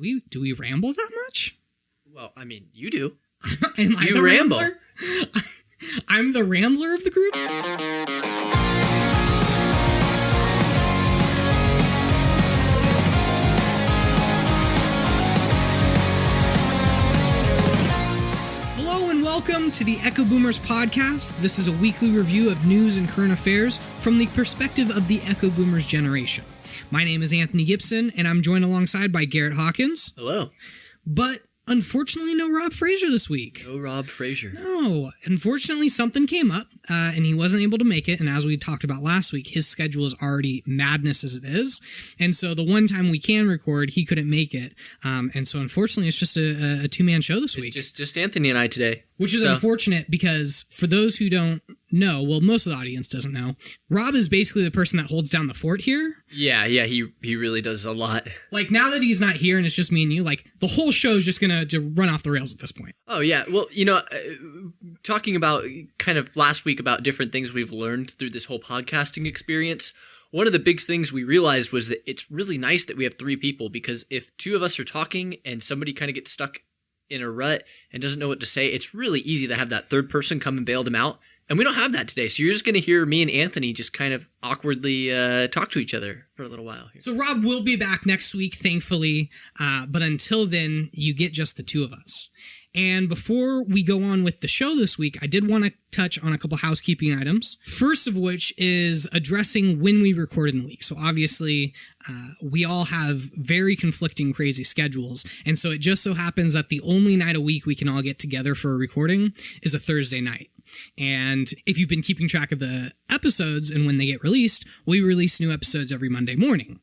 Do we ramble that much? Well, I mean, you do. Am I you the ramble. Rambler? I'm the rambler of the group? Hello and welcome to the Echoboomers Podcast. This is a weekly review of news and current affairs from the perspective of the Echoboomers generation. My name is Anthony Gibson, and I'm joined alongside by Garrett Hawkins. Hello. But unfortunately, no Rob Fraser this week. No Rob Fraser. No. Unfortunately, something came up, and he wasn't able to make it. And as we talked about last week, his schedule is already madness as it is. And so the one time we can record, he couldn't make it. And so unfortunately, it's just a two-man show this week. Just Anthony and I today. Which is unfortunate because for those who don't know, well, most of the audience doesn't know, Rob is basically the person that holds down the fort here. Yeah, he really does a lot. Like, now that he's not here and it's just me and you, like, the whole show is just going to run off the rails at this point. Oh, yeah. Well, talking about kind of last week about different things we've learned through this whole podcasting experience, one of the big things we realized was that it's really nice that we have three people, because if two of us are talking and somebody kind of gets stuck in a rut and doesn't know what to say, it's really easy to have that third person come and bail them out. And we don't have that today. So you're just going to hear me and Anthony just kind of awkwardly talk to each other for a little while here. So Rob will be back next week, thankfully. But until then, you get just the two of us. And before we go on with the show this week, I did want to touch on a couple housekeeping items. First of which is addressing when we record in the week. So obviously, we all have very conflicting, crazy schedules. And so it just so happens that the only night a week we can all get together for a recording is a Thursday night. And if you've been keeping track of the episodes and when they get released, we release new episodes every Monday morning.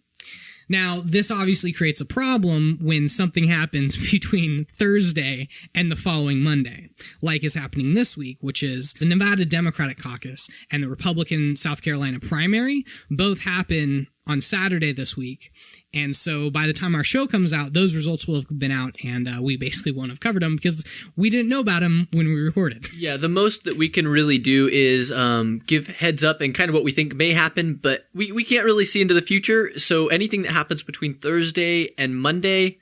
Now, this obviously creates a problem when something happens between Thursday and the following Monday, like is happening this week, which is the Nevada Democratic Caucus and the Republican South Carolina primary both happen on Saturday this week. And so by the time our show comes out, those results will have been out, and we basically won't have covered them because we didn't know about them when we recorded. Yeah, the most that we can really do is give heads up and kind of what we think may happen, but we can't really see into the future. So anything that happens between Thursday and Monday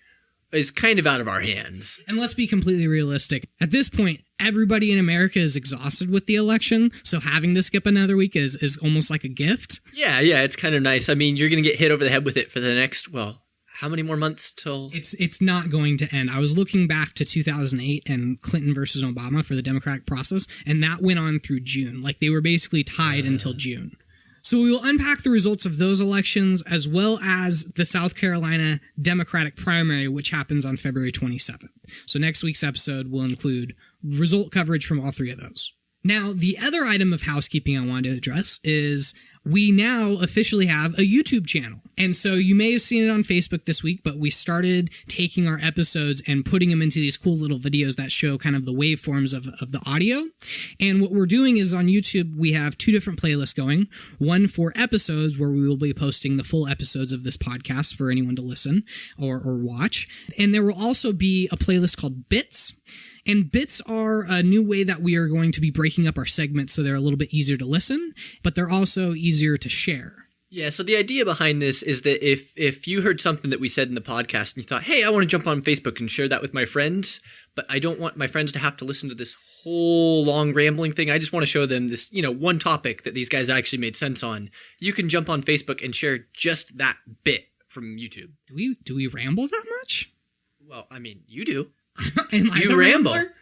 is kind of out of our hands. And let's be completely realistic. At this point, everybody in America is exhausted with the election, so having to skip another week is almost like a gift. Yeah, it's kind of nice. I mean, you're going to get hit over the head with it for the next, well, how many more months till... It's not going to end. I was looking back to 2008 and Clinton versus Obama for the Democratic process, and that went on through June. Like, they were basically tied until June. So we will unpack the results of those elections as well as the South Carolina Democratic primary, which happens on February 27th. So next week's episode will include result coverage from all three of those. Now, the other item of housekeeping I wanted to address is we now officially have a YouTube channel. And so you may have seen it on Facebook this week, but we started taking our episodes and putting them into these cool little videos that show kind of the waveforms of the audio. And what we're doing is on YouTube, we have two different playlists going. One for episodes where we will be posting the full episodes of this podcast for anyone to listen or watch. And there will also be a playlist called Bits. And bits are a new way that we are going to be breaking up our segments so they're a little bit easier to listen, but they're also easier to share. Yeah, so the idea behind this is that if you heard something that we said in the podcast and you thought, hey, I want to jump on Facebook and share that with my friends, but I don't want my friends to have to listen to this whole long rambling thing. I just want to show them this, one topic that these guys actually made sense on. You can jump on Facebook and share just that bit from YouTube. Do we ramble that much? Well, I mean, you do. Am I you the ramble. Rambler?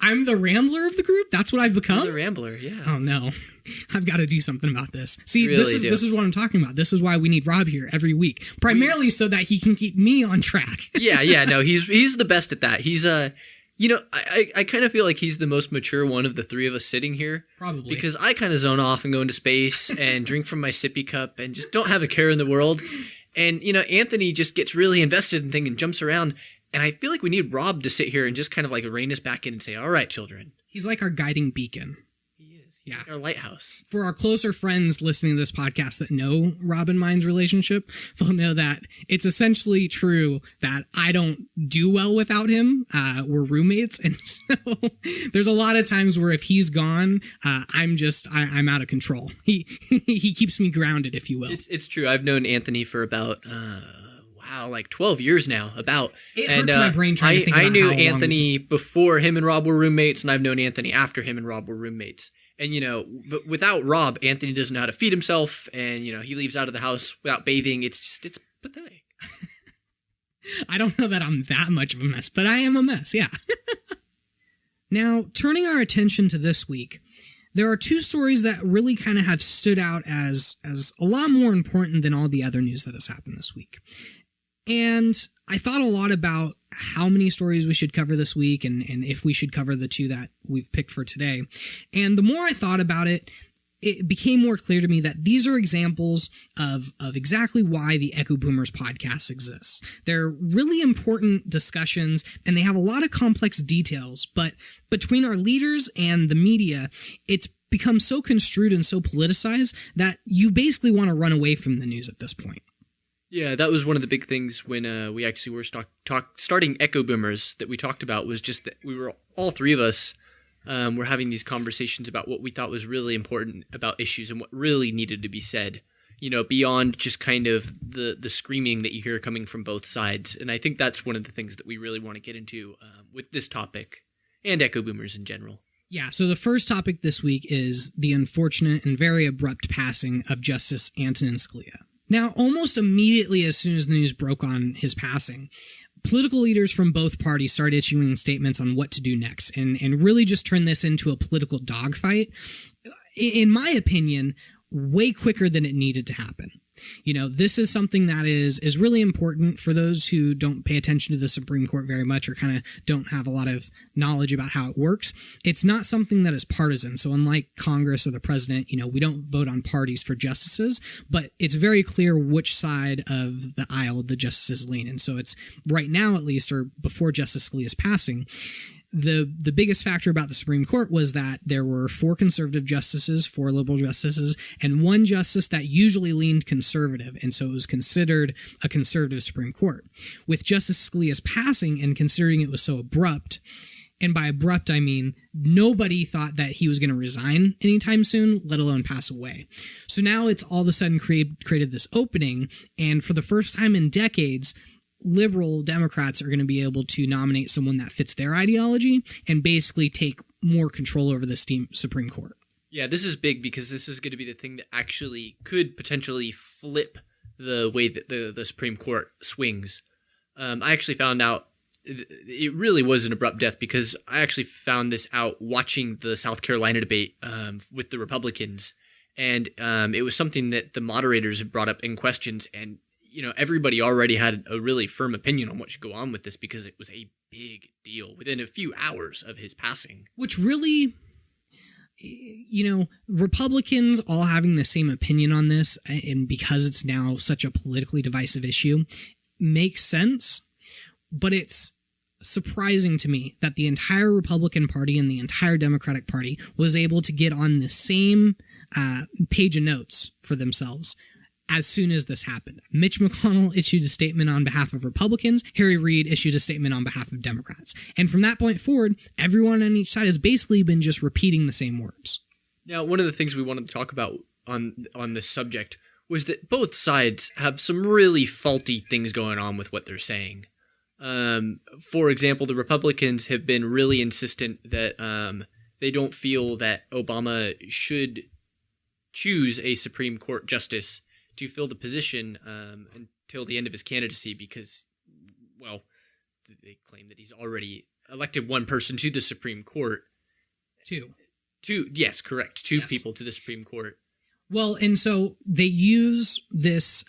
I'm the rambler of the group? That's what I've become? You're the rambler, yeah. Oh, no. I've got to do something about this. See, really this is what I'm talking about. This is why we need Rob here every week. Primarily so that he can keep me on track. No, he's the best at that. He's I kind of feel like he's the most mature one of the three of us sitting here. Probably. Because I kind of zone off and go into space and drink from my sippy cup and just don't have a care in the world. And, Anthony just gets really invested in things and jumps around. And I feel like we need Rob to sit here and just kind of like rein us back in and say, all right, children. He's like our guiding beacon. He is. He's like our lighthouse. For our closer friends listening to this podcast that know Rob and mine's relationship, they'll know that it's essentially true that I don't do well without him. We're roommates. And so there's a lot of times where if he's gone, I'm out of control. He keeps me grounded, if you will. It's true. I've known Anthony for about... like 12 years now about. It hurts my brain trying to think I about knew how long Anthony before him and Rob were roommates, and I've known Anthony after him and Rob were roommates. And, but without Rob, Anthony doesn't know how to feed himself, and, he leaves out of the house without bathing. It's pathetic. I don't know that I'm that much of a mess, but I am a mess, yeah. Now, turning our attention to this week, there are two stories that really kind of have stood out as a lot more important than all the other news that has happened this week. And I thought a lot about how many stories we should cover this week and if we should cover the two that we've picked for today. And the more I thought about it, it became more clear to me that these are examples of exactly why the Echoboomers Podcast exists. They're really important discussions, and they have a lot of complex details, but between our leaders and the media, it's become so construed and so politicized that you basically want to run away from the news at this point. Yeah, that was one of the big things when we actually were starting Echoboomers that we talked about, was just that we were, all three of us, we're having these conversations about what we thought was really important about issues and what really needed to be said, beyond just kind of the screaming that you hear coming from both sides. And I think that's one of the things that we really want to get into with this topic and Echoboomers in general. Yeah, so the first topic this week is the unfortunate and very abrupt passing of Justice Antonin Scalia. Now, almost immediately as soon as the news broke on his passing, political leaders from both parties started issuing statements on what to do next and really just turned this into a political dogfight, in my opinion, way quicker than it needed to happen. This is something that is really important for those who don't pay attention to the Supreme Court very much or kind of don't have a lot of knowledge about how it works. It's not something that is partisan. So unlike Congress or the president, we don't vote on parties for justices, but it's very clear which side of the aisle the justices lean. And so it's right now, at least, or before Justice Scalia's passing, the biggest factor about the Supreme Court was that there were 4 conservative justices, 4 liberal justices, and 1 justice that usually leaned conservative, and so it was considered a conservative Supreme Court. With Justice Scalia's passing and considering it was so abrupt, and by abrupt I mean nobody thought that he was going to resign anytime soon, let alone pass away. So now it's all of a sudden created this opening, and for the first time in decades, liberal Democrats are going to be able to nominate someone that fits their ideology and basically take more control over the Supreme Court. Yeah, this is big because this is going to be the thing that actually could potentially flip the way that the Supreme Court swings. I actually found out it really was an abrupt death because I actually found this out watching the South Carolina debate with the Republicans. And it was something that the moderators had brought up in questions, and everybody already had a really firm opinion on what should go on with this because it was a big deal within a few hours of his passing. Which really, Republicans all having the same opinion on this, and because it's now such a politically divisive issue, makes sense. But it's surprising to me that the entire Republican Party and the entire Democratic Party was able to get on the same page of notes for themselves as soon as this happened. Mitch McConnell issued a statement on behalf of Republicans. Harry Reid issued a statement on behalf of Democrats. And from that point forward, everyone on each side has basically been just repeating the same words. Now, one of the things we wanted to talk about on this subject was that both sides have some really faulty things going on with what they're saying. For example, the Republicans have been really insistent that they don't feel that Obama should choose a Supreme Court justice to fill the position until the end of his candidacy because, well, they claim that he's already elected one person to the Supreme Court. Two, yes, correct. Two yes. People to the Supreme Court. Well, and so they use this,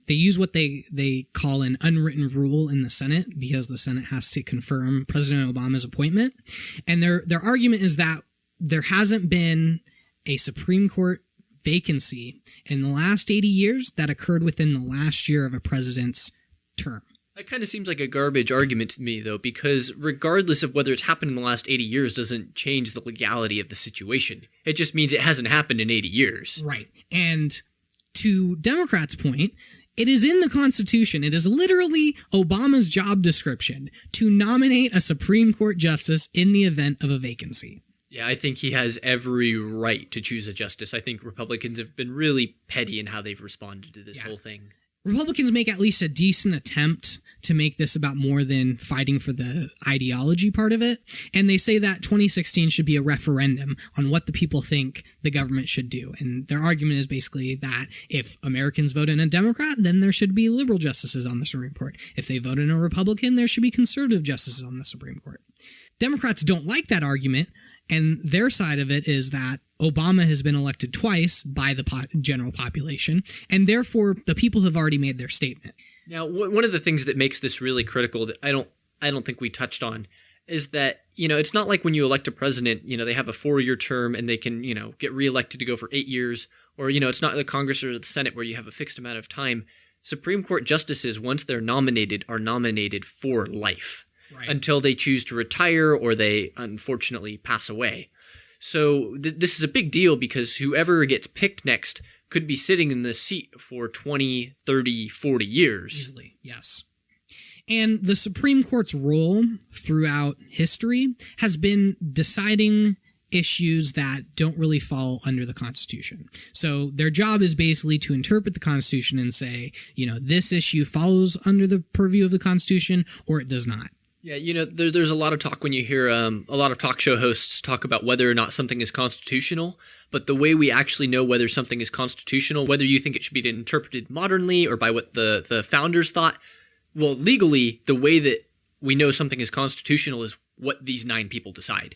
they use what they call an unwritten rule in the Senate because the Senate has to confirm President Obama's appointment. And their argument is that there hasn't been a Supreme Court vacancy in the last 80 years that occurred within the last year of a president's term. That kind of seems like a garbage argument to me, though, because regardless of whether it's happened in the last 80 years doesn't change the legality of the situation. It just means it hasn't happened in 80 years. Right. And to Democrats' point, it is in the Constitution. It is literally Obama's job description to nominate a Supreme Court justice in the event of a vacancy. Yeah, I think he has every right to choose a justice. I think Republicans have been really petty in how they've responded to this whole thing. Republicans make at least a decent attempt to make this about more than fighting for the ideology part of it. And they say that 2016 should be a referendum on what the people think the government should do. And their argument is basically that if Americans vote in a Democrat, then there should be liberal justices on the Supreme Court. If they vote in a Republican, there should be conservative justices on the Supreme Court. Democrats don't like that argument, and their side of it is that Obama has been elected twice by the general population, and therefore the people have already made their statement. Now, one of the things that makes this really critical that I don't think we touched on is that, it's not like when you elect a president, they have a 4-year term and they can, get reelected to go for 8 years, or, it's not the Congress or the Senate where you have a fixed amount of time. Supreme Court justices, once they're nominated, are nominated for life. Right. Until they choose to retire or they unfortunately pass away. So this is a big deal because whoever gets picked next could be sitting in this seat for 20, 30, 40 years. Easily, yes. And the Supreme Court's role throughout history has been deciding issues that don't really fall under the Constitution. So their job is basically to interpret the Constitution and say, this issue follows under the purview of the Constitution or it does not. Yeah, there's a lot of talk when you hear a lot of talk show hosts talk about whether or not something is constitutional, but the way we actually know whether something is constitutional, whether you think it should be interpreted modernly or by what the founders thought, well, legally, the way that we know something is constitutional is what these 9 people decide.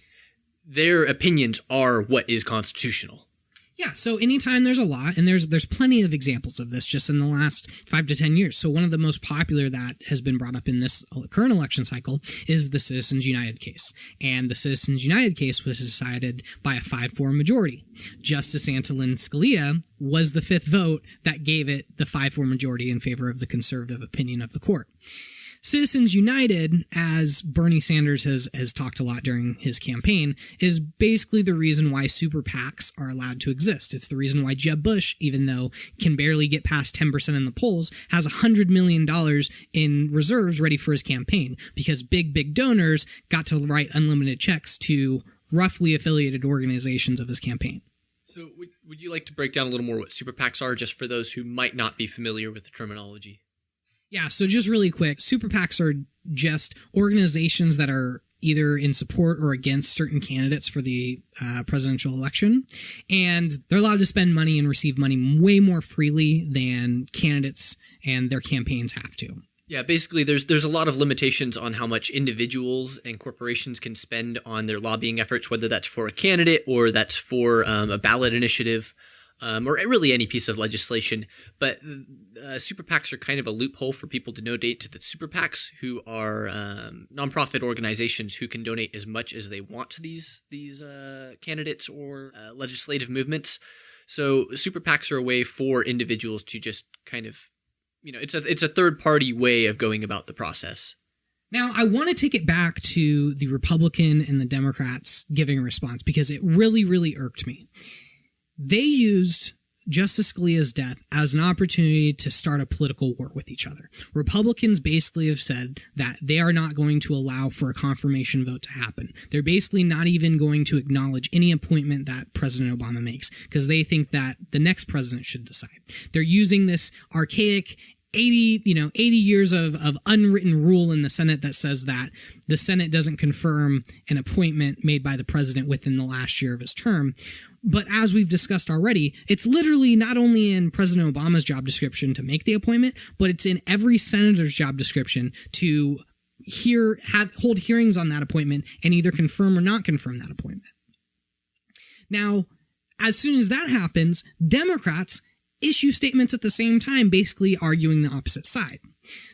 Their opinions are what is constitutional. Yeah, so anytime there's a law, and there's plenty of examples of this just in the last 5 to 10 years. So one of the most popular that has been brought up in this current election cycle is the Citizens United case. And the Citizens United case was decided by a 5-4 majority. Justice Antonin Scalia was the 5th vote that gave it the 5-4 majority in favor of the conservative opinion of the court. Citizens United, as Bernie Sanders has talked a lot during his campaign, is basically the reason why super PACs are allowed to exist. It's the reason why Jeb Bush, even though can barely get past 10% in the polls, has $100 million in reserves ready for his campaign because big donors got to write unlimited checks to roughly affiliated organizations of his campaign. So would you like to break down a little more what super PACs are, just for those who might not be familiar with the terminology? Yeah, so just really quick, super PACs are just organizations that are either in support or against certain candidates for the presidential election, and they're allowed to spend money and receive money way more freely than candidates and their campaigns have to. Yeah, basically there's a lot of limitations on how much individuals and corporations can spend on their lobbying efforts, whether that's for a candidate or that's for a ballot initiative. Or really any piece of legislation. But super PACs are kind of a loophole for people to donate to the super PACs, who are nonprofit organizations who can donate as much as they want to these candidates or legislative movements. So super PACs are a way for individuals to just kind of, it's a third-party way of going about the process. Now, I want to take it back to the Republican and the Democrats giving a response because it really, really irked me. They used Justice Scalia's death as an opportunity to start a political war with each other. Republicans basically have said that they are not going to allow for a confirmation vote to happen. They're basically not even going to acknowledge any appointment that President Obama makes because they think that the next president should decide. They're using this archaic 80 years of unwritten rule in the Senate that says that the Senate doesn't confirm an appointment made by the president within the last year of his term. But as we've discussed already, it's literally not only in President Obama's job description to make the appointment, but it's in every senator's job description to hold hearings on that appointment and either confirm or not confirm that appointment. Now, as soon as that happens, Democrats issue statements at the same time, basically arguing the opposite side.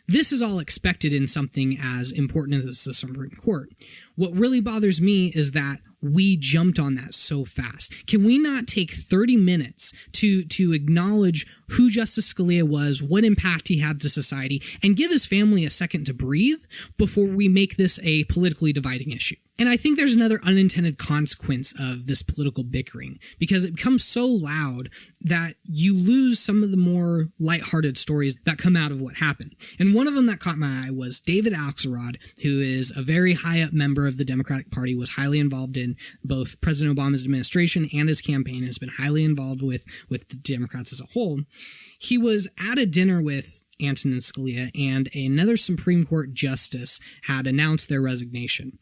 This is all expected in something as important as the Supreme Court. What really bothers me is that we jumped on that so fast. Can we not take 30 minutes to acknowledge who Justice Scalia was, what impact he had to society, and give his family a second to breathe before we make this a politically dividing issue? And I think there's another unintended consequence of this political bickering, because it becomes so loud that you lose some of the more lighthearted stories that come out of what happened. And one of them that caught my eye was David Axelrod, who is a very high-up member of the Democratic Party, was highly involved in both President Obama's administration and his campaign, has been highly involved with the Democrats as a whole. He was at a dinner with Antonin Scalia and another Supreme Court justice had announced their resignation.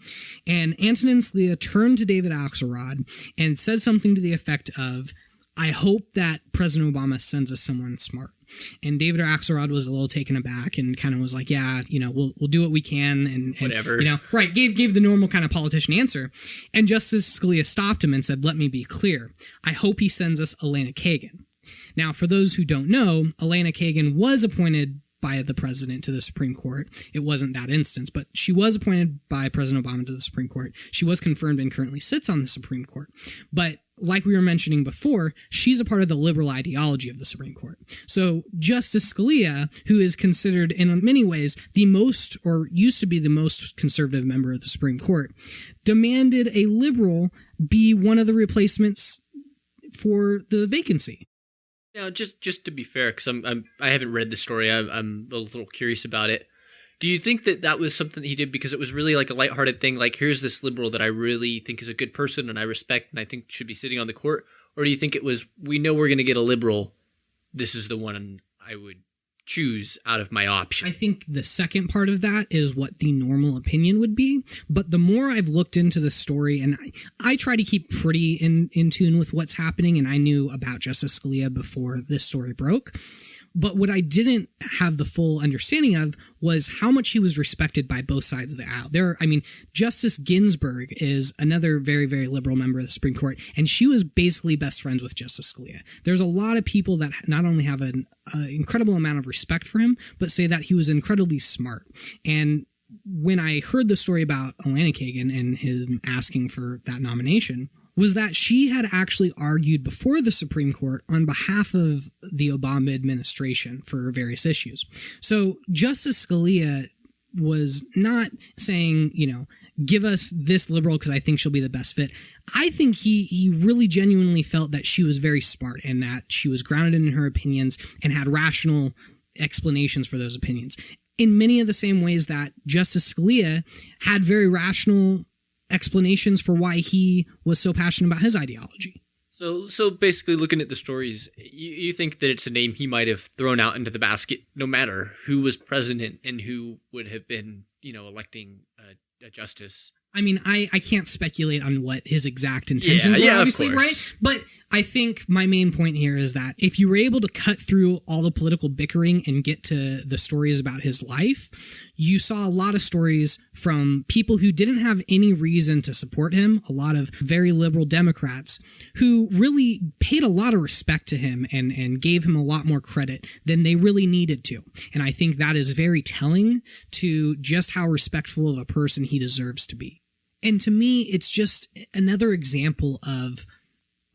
And Antonin Scalia turned to David Axelrod and said something to the effect of, "I hope that President Obama sends us someone smart." And David Axelrod was a little taken aback and kind of was like, "Yeah, we'll do what we can," and whatever, right? Gave the normal kind of politician answer. And Justice Scalia stopped him and said, "Let me be clear. I hope he sends us Elena Kagan." Now, for those who don't know, Elena Kagan was appointed by the president to the Supreme Court. It wasn't that instance, but she was appointed by President Obama to the Supreme Court. She was confirmed and currently sits on the Supreme Court. But like we were mentioning before, she's a part of the liberal ideology of the Supreme Court. So Justice Scalia, who is considered in many ways the most, or used to be the most conservative member of the Supreme Court, demanded a liberal be one of the replacements for the vacancy. Now, just to be fair, because I haven't read the story, I'm a little curious about it. Do you think that was something that he did because it was really like a lighthearted thing, like here's this liberal that I really think is a good person and I respect and I think should be sitting on the court? Or do you think it was, we know we're going to get a liberal, this is the one I would choose out of my option? I think the second part of that is what the normal opinion would be. But the more I've looked into the story, and I try to keep pretty in tune with what's happening, and I knew about Justice Scalia before this story broke. But what I didn't have the full understanding of was how much he was respected by both sides of the aisle. Justice Ginsburg is another very, very liberal member of the Supreme Court, and she was basically best friends with Justice Scalia. There's a lot of people that not only have an incredible amount of respect for him, but say that he was incredibly smart. And when I heard the story about Elena Kagan and him asking for that nomination, was that she had actually argued before the Supreme Court on behalf of the Obama administration for various issues. So Justice Scalia was not saying, give us this liberal because I think she'll be the best fit. I think he really genuinely felt that she was very smart and that she was grounded in her opinions and had rational explanations for those opinions, in many of the same ways that Justice Scalia had very rational explanations for why he was so passionate about his ideology. So basically, looking at the stories, you think that it's a name he might have thrown out into the basket no matter who was president and who would have been, electing a justice. I mean, I can't speculate on what his exact intentions were, obviously, right? But I think my main point here is that if you were able to cut through all the political bickering and get to the stories about his life, you saw a lot of stories from people who didn't have any reason to support him, a lot of very liberal Democrats who really paid a lot of respect to him and gave him a lot more credit than they really needed to. And I think that is very telling to just how respectful of a person he deserves to be. And to me, it's just another example of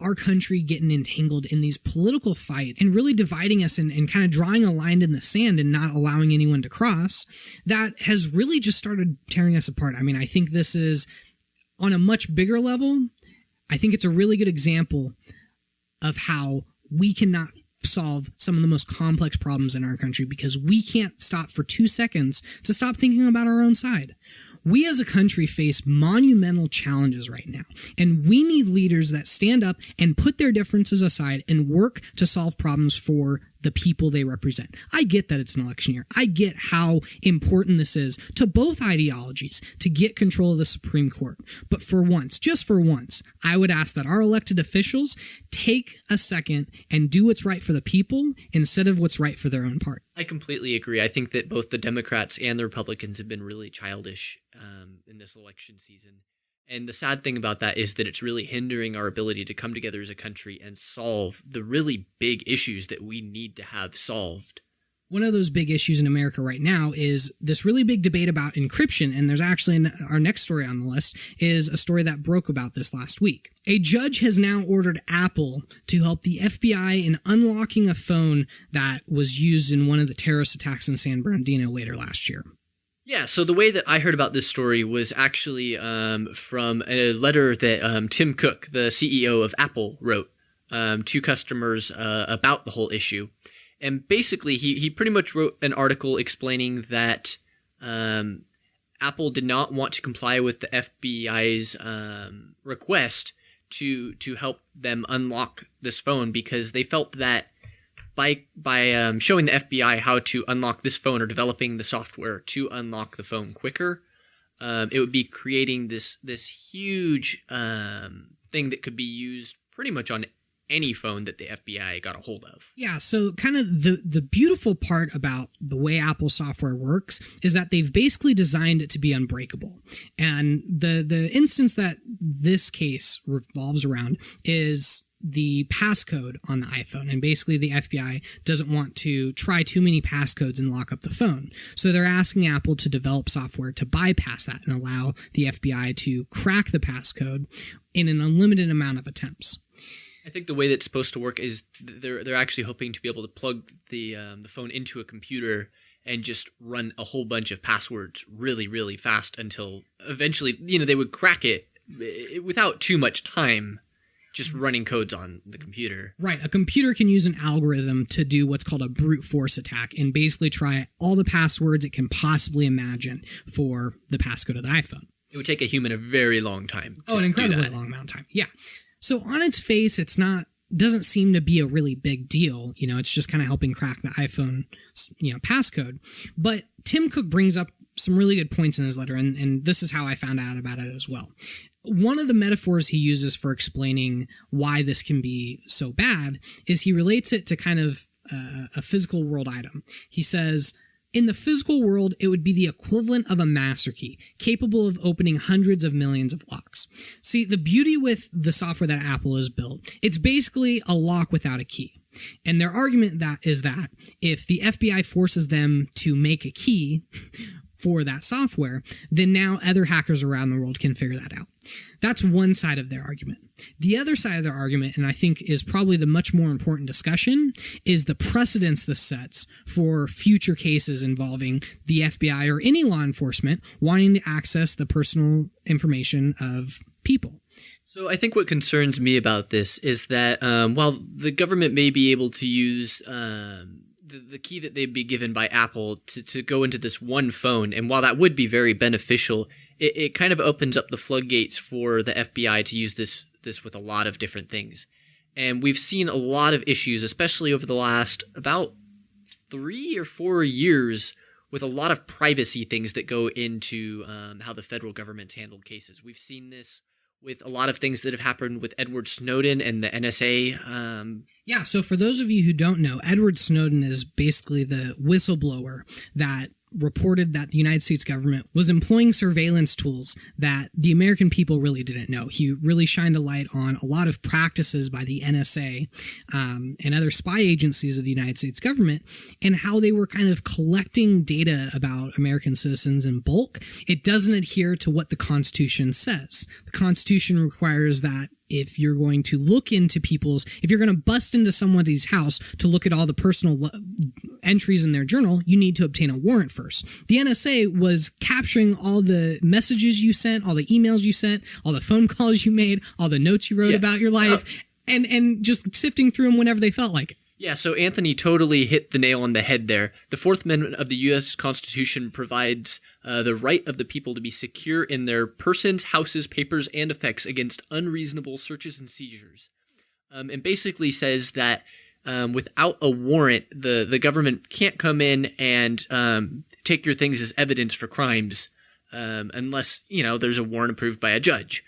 our country getting entangled in these political fights and really dividing us and kind of drawing a line in the sand and not allowing anyone to cross that has really just started tearing us apart. I mean, I think this is on a much bigger level. I think it's a really good example of how we cannot solve some of the most complex problems in our country because we can't stop for 2 seconds to stop thinking about our own side. We as a country face monumental challenges right now, and we need leaders that stand up and put their differences aside and work to solve problems for the people they represent. I get that it's an election year. I get how important this is to both ideologies to get control of the Supreme Court. But for once, just for once, I would ask that our elected officials take a second and do what's right for the people instead of what's right for their own party. I completely agree. I think that both the Democrats and the Republicans have been really childish in this election season. And the sad thing about that is that it's really hindering our ability to come together as a country and solve the really big issues that we need to have solved. One of those big issues in America right now is this really big debate about encryption. And there's actually our next story on the list is a story that broke about this last week. A judge has now ordered Apple to help the FBI in unlocking a phone that was used in one of the terrorist attacks in San Bernardino later last year. Yeah, so the way that I heard about this story was actually from a letter that Tim Cook, the CEO of Apple, wrote to customers about the whole issue. And basically, he pretty much wrote an article explaining that Apple did not want to comply with the FBI's request to help them unlock this phone because they felt that by showing the FBI how to unlock this phone or developing the software to unlock the phone quicker, it would be creating this huge thing that could be used pretty much on any phone that the FBI got a hold of. Yeah, so kind of the beautiful part about the way Apple software works is that they've basically designed it to be unbreakable. And the instance that this case revolves around is the passcode on the iPhone. And basically the FBI doesn't want to try too many passcodes and lock up the phone. So they're asking Apple to develop software to bypass that and allow the FBI to crack the passcode in an unlimited amount of attempts. I think the way that's supposed to work is they're actually hoping to be able to plug the phone into a computer and just run a whole bunch of passwords really, really fast until eventually, they would crack it without too much time, just running codes on the computer. Right. A computer can use an algorithm to do what's called a brute force attack and basically try all the passwords it can possibly imagine for the passcode of the iPhone. It would take a human a very long time. An incredibly long amount of time. Yeah. So on its face, doesn't seem to be a really big deal. It's just kind of helping crack the iPhone, passcode. But Tim Cook brings up some really good points in his letter, and this is how I found out about it as well. One of the metaphors he uses for explaining why this can be so bad is he relates it to kind of a physical world item. He says, in the physical world, it would be the equivalent of a master key, capable of opening hundreds of millions of locks. See, the beauty with the software that Apple has built, it's basically a lock without a key. And their argument is that if the FBI forces them to make a key for that software, then now other hackers around the world can figure that out. That's one side of their argument. The other side of their argument, and I think is probably the much more important discussion, is the precedence this sets for future cases involving the FBI or any law enforcement wanting to access the personal information of people. So I think what concerns me about this is that while the government may be able to use the key that they'd be given by Apple to go into this one phone, and while that would be very beneficial, it kind of opens up the floodgates for the FBI to use this with a lot of different things. And we've seen a lot of issues, especially over the last about 3 or 4 years, with a lot of privacy things that go into how the federal government's handled cases. We've seen this with a lot of things that have happened with Edward Snowden and the NSA. Yeah, so for those of you who don't know, Edward Snowden is basically the whistleblower that reported that the United States government was employing surveillance tools that the American people really didn't know. He really shined a light on a lot of practices by the NSA and other spy agencies of the United States government and how they were kind of collecting data about American citizens in bulk. It doesn't adhere to what the Constitution says. The Constitution requires that if you're going to look into if you're going to bust into somebody's house to look at all the personal entries in their journal, you need to obtain a warrant first. The NSA was capturing all the messages you sent, all the emails you sent, all the phone calls you made, all the notes you wrote about your life, and just sifting through them whenever they felt like it. Yeah, so Anthony totally hit the nail on the head there. The Fourth Amendment of the U.S. Constitution provides the right of the people to be secure in their persons, houses, papers, and effects against unreasonable searches and seizures. And basically says that without a warrant, the government can't come in and take your things as evidence for crimes unless, there's a warrant approved by a judge.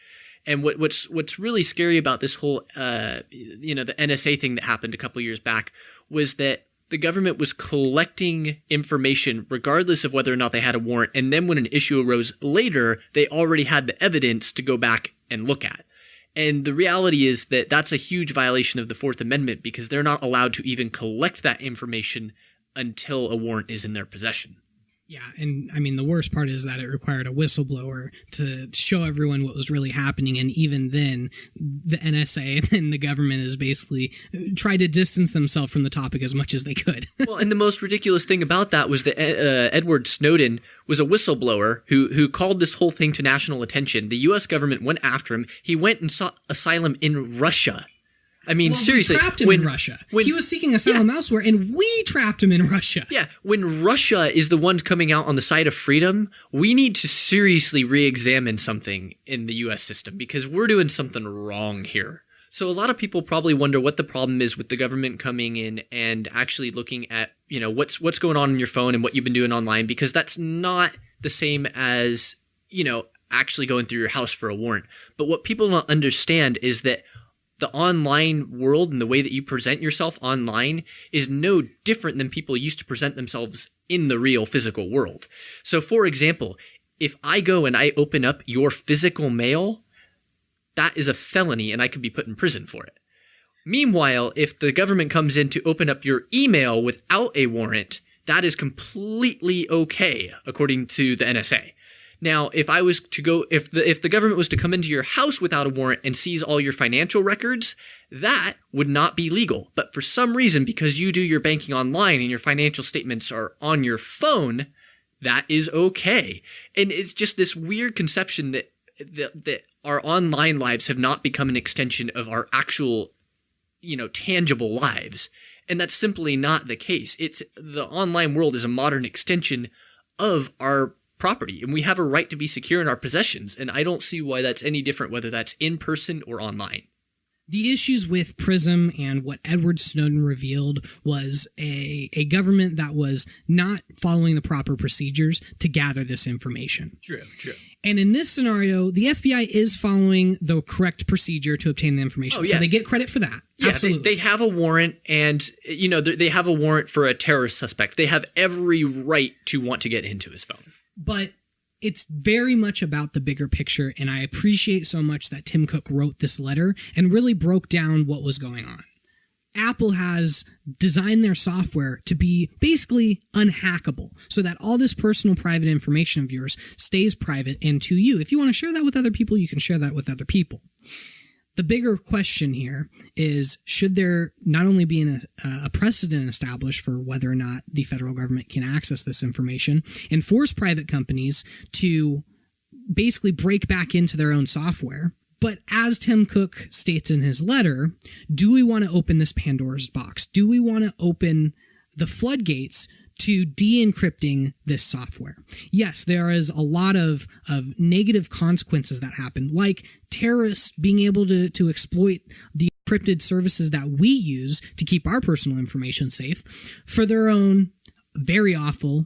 And what's really scary about this whole, the NSA thing that happened a couple years back was that the government was collecting information regardless of whether or not they had a warrant. And then when an issue arose later, they already had the evidence to go back and look at. And the reality is that that's a huge violation of the Fourth Amendment because they're not allowed to even collect that information until a warrant is in their possession. Yeah, and I mean, the worst part is that it required a whistleblower to show everyone what was really happening, and even then, the NSA and the government has basically tried to distance themselves from the topic as much as they could. Well, and the most ridiculous thing about that was that Edward Snowden was a whistleblower who called this whole thing to national attention. The U.S. government went after him. He went and sought asylum in Russia. I mean, seriously. We trapped him in Russia. He was seeking asylum elsewhere, and we trapped him in Russia. Yeah, when Russia is the ones coming out on the side of freedom, we need to seriously re-examine something in the U.S. system because we're doing something wrong here. So a lot of people probably wonder what the problem is with the government coming in and actually looking at, what's going on your phone and what you've been doing online, because that's not the same as, actually going through your house for a warrant. But what people don't understand is that the online world and the way that you present yourself online is no different than people used to present themselves in the real physical world. So for example, if I go and I open up your physical mail, that is a felony and I could be put in prison for it. Meanwhile, if the government comes in to open up your email without a warrant, that is completely okay, according to the NSA. Now, if the government was to come into your house without a warrant and seize all your financial records, that would not be legal. But for some reason, because you do your banking online and your financial statements are on your phone, that is okay. And it's just this weird conception that our online lives have not become an extension of our actual, tangible lives. And that's simply not the case. The online world is a modern extension of our property, and we have a right to be secure in our possessions. And I don't see why that's any different, whether that's in person or online. The issues with PRISM and what Edward Snowden revealed was a government that was not following the proper procedures to gather this information. True. And in this scenario, the FBI is following the correct procedure to obtain the information. Oh, yeah. So they get credit for that. Yeah, absolutely. They have a warrant, and they have a warrant for a terrorist suspect. They have every right to want to get into his phone. But it's very much about the bigger picture, and I appreciate so much that Tim Cook wrote this letter and really broke down what was going on. Apple has designed their software to be basically unhackable so that all this personal private information of yours stays private and to you. If you want to share that with other people, you can share that with other people. The bigger question here is, should there not only be a precedent established for whether or not the federal government can access this information and force private companies to basically break back into their own software? But as Tim Cook states in his letter, do we want to open this Pandora's box? Do we want to open the floodgates to de-encrypting this software? Yes, there is a lot of negative consequences that happen, like terrorists being able to exploit the encrypted services that we use to keep our personal information safe for their own very awful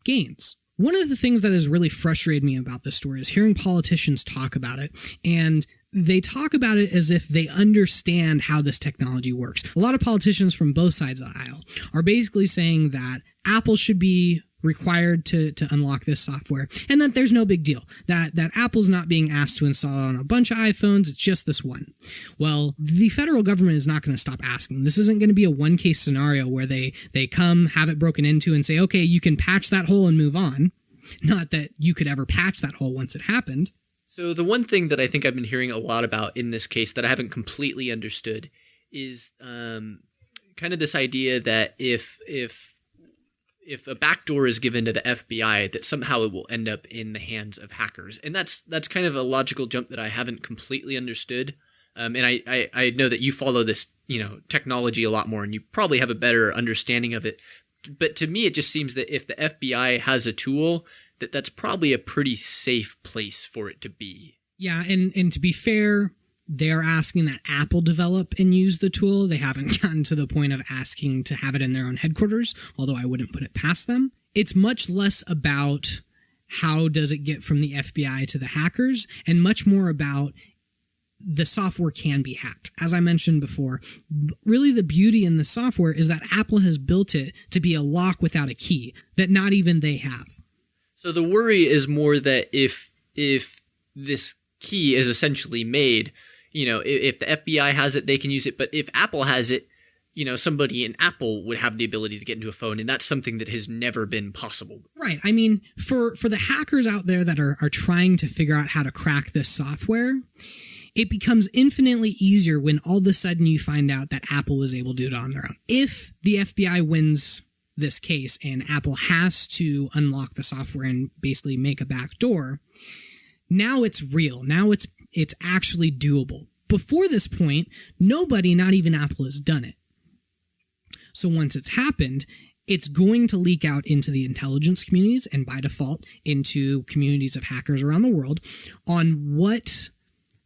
gains. One of the things that has really frustrated me about this story is hearing politicians talk about it, and they talk about it as if they understand how this technology works. A lot of politicians from both sides of the aisle are basically saying that Apple should be required to unlock this software, and that there's no big deal, that Apple's not being asked to install it on a bunch of iPhones, it's just this one. Well, the federal government is not going to stop asking. This isn't going to be a one-case scenario where they come, have it broken into, and say, okay, you can patch that hole and move on. Not that you could ever patch that hole once it happened. So the one thing that I think I've been hearing a lot about in this case that I haven't completely understood is kind of this idea that if a backdoor is given to the FBI, that somehow it will end up in the hands of hackers. And that's kind of a logical jump that I haven't completely understood. And I know that you follow this, technology a lot more, and you probably have a better understanding of it. But to me, it just seems that if the FBI has a tool, that's probably a pretty safe place for it to be. Yeah, and to be fair, they are asking that Apple develop and use the tool. They haven't gotten to the point of asking to have it in their own headquarters, although I wouldn't put it past them. It's much less about how does it get from the FBI to the hackers, and much more about the software can be hacked. As I mentioned before, really the beauty in the software is that Apple has built it to be a lock without a key that not even they have. So the worry is more that if this key is essentially made, if the FBI has it, they can use it. But if Apple has it, somebody in Apple would have the ability to get into a phone, and that's something that has never been possible. Right. I mean, for the hackers out there that are trying to figure out how to crack this software, it becomes infinitely easier when all of a sudden you find out that Apple was able to do it on their own. If the FBI wins this case and Apple has to unlock the software and basically make a backdoor, now it's real. Now it's actually doable. Before this point, nobody, not even Apple, has done it. So once it's happened, it's going to leak out into the intelligence communities and by default into communities of hackers around the world on what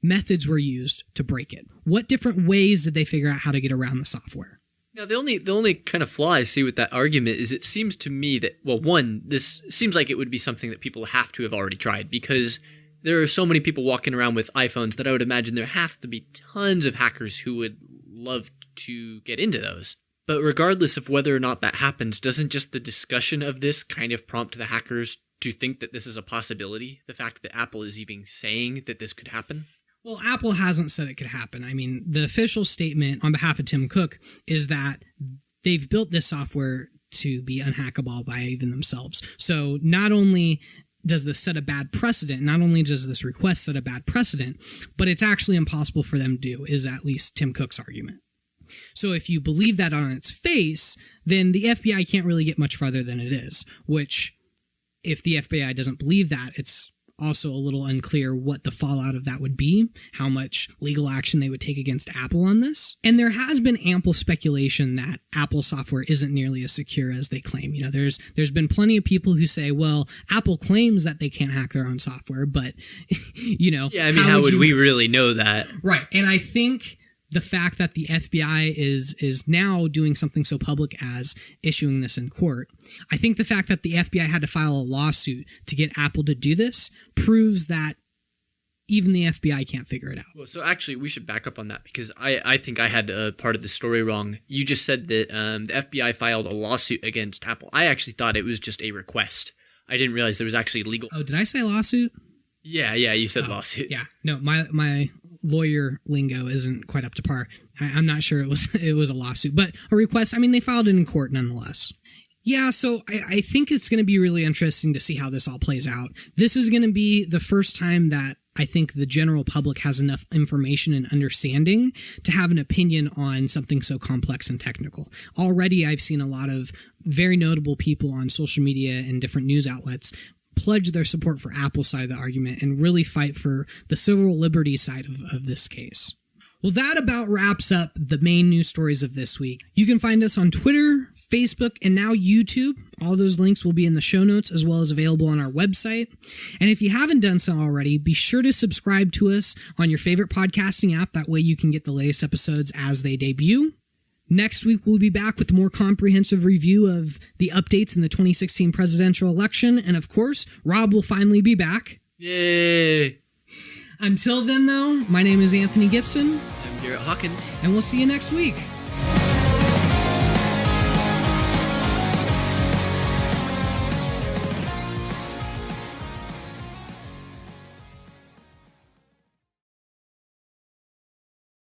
methods were used to break it? What different ways did they figure out how to get around the software? Now, the only kind of flaw I see with that argument is it seems to me that, well, one, this seems like it would be something that people have to have already tried, because there are so many people walking around with iPhones that I would imagine there have to be tons of hackers who would love to get into those. But regardless of whether or not that happens, doesn't just the discussion of this kind of prompt the hackers to think that this is a possibility? The fact that Apple is even saying that this could happen? Well, Apple hasn't said it could happen. I mean, the official statement on behalf of Tim Cook is that they've built this software to be unhackable by even themselves. So not only does this set a bad precedent, not only does this request set a bad precedent, but it's actually impossible for them to do, is at least Tim Cook's argument. So if you believe that on its face, then the FBI can't really get much farther than it is, which if the FBI doesn't believe that, it's also a little unclear what the fallout of that would be, how much legal action they would take against Apple on this. And there has been ample speculation that Apple software isn't nearly as secure as they claim. You know, there's been plenty of people who say, well, Apple claims that they can't hack their own software, but, you know. Yeah, I mean, how would we really know that? Right. And I think the fact that the FBI is now doing something so public as issuing this in court, I think the fact that the FBI had to file a lawsuit to get Apple to do this proves that even the FBI can't figure it out. Well, so actually, we should back up on that, because I think I had a part of the story wrong. You just said that the FBI filed a lawsuit against Apple. I actually thought it was just a request. I didn't realize there was actually legal. Oh, did I say lawsuit? Yeah, you said lawsuit. Yeah, no, my lawyer lingo isn't quite up to par. I'm not sure it was a lawsuit, but a request. I mean, they filed it in court nonetheless. Yeah, so I think it's going to be really interesting to see how this all plays out. This is going to be the first time that I think the general public has enough information and understanding to have an opinion on something so complex and technical. Already, I've seen a lot of very notable people on social media and different news outlets pledge their support for Apple's side of the argument and really fight for the civil liberties side of this case. Well, that about wraps up the main news stories of this week. You can find us on Twitter, Facebook, and now YouTube. All those links will be in the show notes as well as available on our website. And if you haven't done so already, be sure to subscribe to us on your favorite podcasting app. That way you can get the latest episodes as they debut. Next week, we'll be back with a more comprehensive review of the updates in the 2016 presidential election. And of course, Rob will finally be back. Yay! Until then, though, my name is Anthony Gibson. I'm Garrett Hawkins. And we'll see you next week.